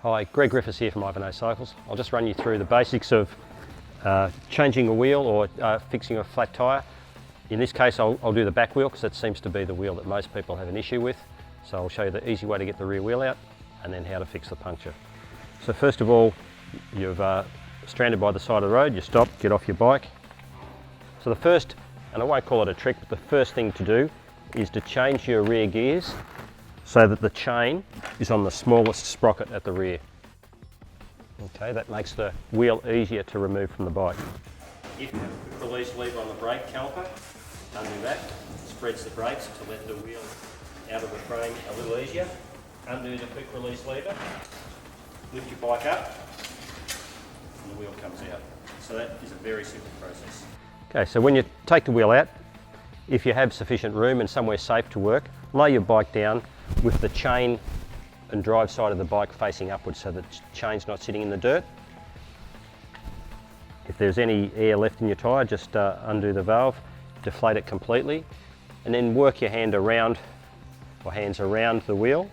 Hi, Greg Griffiths here from Ivanhoe Cycles. I'll just run you through the basics of changing a wheel or fixing a flat tyre. In this case I'll do the back wheel because that seems to be the wheel that most people have an issue with. So I'll show you the easy way to get the rear wheel out and then how to fix the puncture. So first of all, you've stranded by the side of the road, you stop, get off your bike. So the first, and I won't call it a trick, but the first thing to do is to change your rear gears so that the chain is on the smallest sprocket at the rear. Okay, that makes the wheel easier to remove from the bike. If you have a quick release lever on the brake caliper, undo that, spreads the brakes to let the wheel out of the frame a little easier. Undo the quick release lever, lift your bike up, and the wheel comes out. So that is a very simple process. Okay, so when you take the wheel out, if you have sufficient room and somewhere safe to work, lay your bike down with the chain and drive side of the bike facing upwards so that the chain's not sitting in the dirt. If there's any air left in your tyre, just undo the valve, deflate it completely, and then work your hand around, or hands around the wheel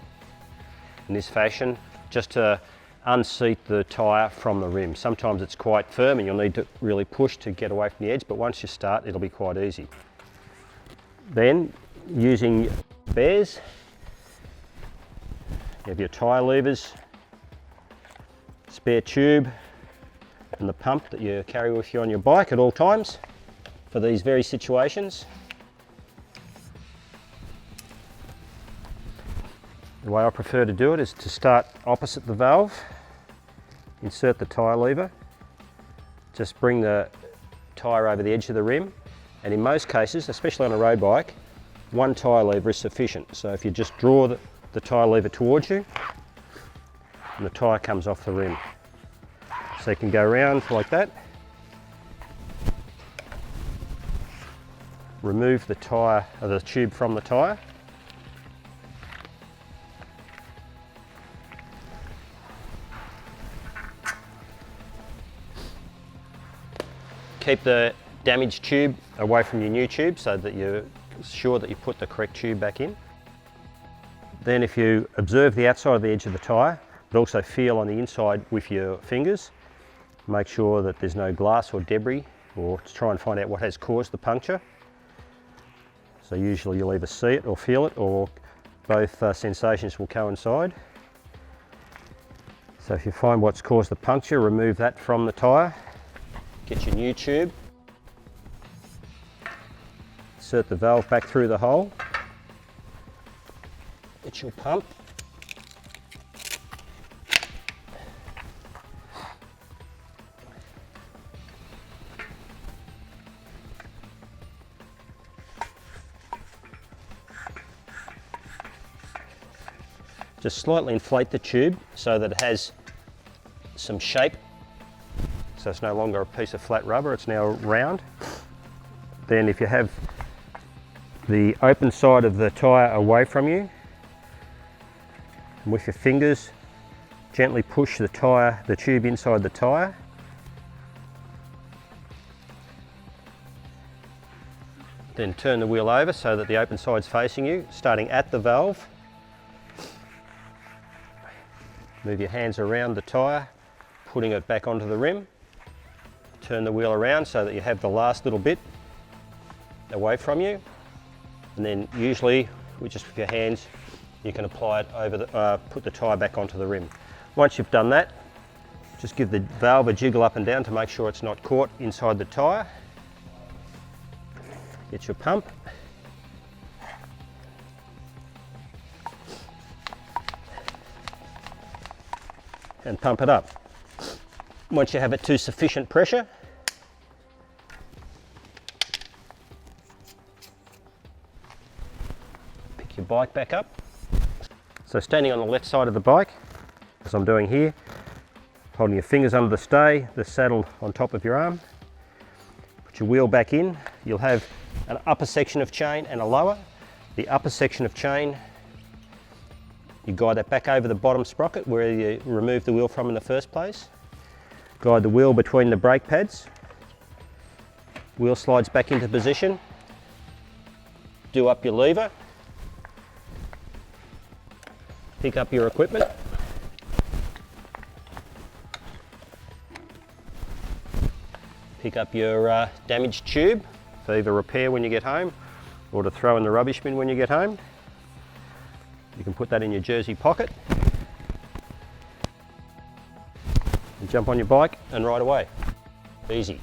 in this fashion, just to unseat the tyre from the rim. Sometimes it's quite firm and you'll need to really push to get away from the edge, but once you start, it'll be quite easy. Then, using bears, you have your tyre levers, spare tube, and the pump that you carry with you on your bike at all times for these very situations. The way I prefer to do it is to start opposite the valve, insert the tyre lever, just bring the tyre over the edge of the rim, and in most cases, especially on a road bike, one tyre lever is sufficient. So if you just draw the tyre lever towards you, and the tyre comes off the rim. So you can go around like that, remove the tyre, or the tube from the tyre, keep the damaged tube away from your new tube so that you're sure that you put the correct tube back in. Then if you observe the outside of the edge of the tyre, but also feel on the inside with your fingers, make sure that there's no glass or debris, or to try and find out what has caused the puncture. So usually you'll either see it or feel it, or both sensations will coincide. So if you find what's caused the puncture, remove that from the tyre. Get your new tube, insert the valve back through the hole, get your pump, just slightly inflate the tube so that it has some shape. So it's no longer a piece of flat rubber, it's now round. Then if you have the open side of the tyre away from you, and with your fingers gently push the tube inside the tyre. Then turn the wheel over so that the open side's facing you, starting at the valve. Move your hands around the tyre, putting it back onto the rim. Turn the wheel around so that you have the last little bit away from you, and then usually just with your hands you can apply it over put the tyre back onto the rim. Once you've done that, just give the valve a jiggle up and down to make sure it's not caught inside the tyre. Get your pump, and pump it up. Once you have it to sufficient pressure, pick your bike back up. So standing on the left side of the bike, as I'm doing here, holding your fingers under the stay, the saddle on top of your arm, put your wheel back in. You'll have an upper section of chain and a lower. The upper section of chain, you guide that back over the bottom sprocket where you removed the wheel from in the first place. Guide the wheel between the brake pads. Wheel slides back into position. Do up your lever. Pick up your equipment. pick up your damaged tube for either repair when you get home or to throw in the rubbish bin when you get home. You can put that in your jersey pocket and jump on your bike and ride away. Easy.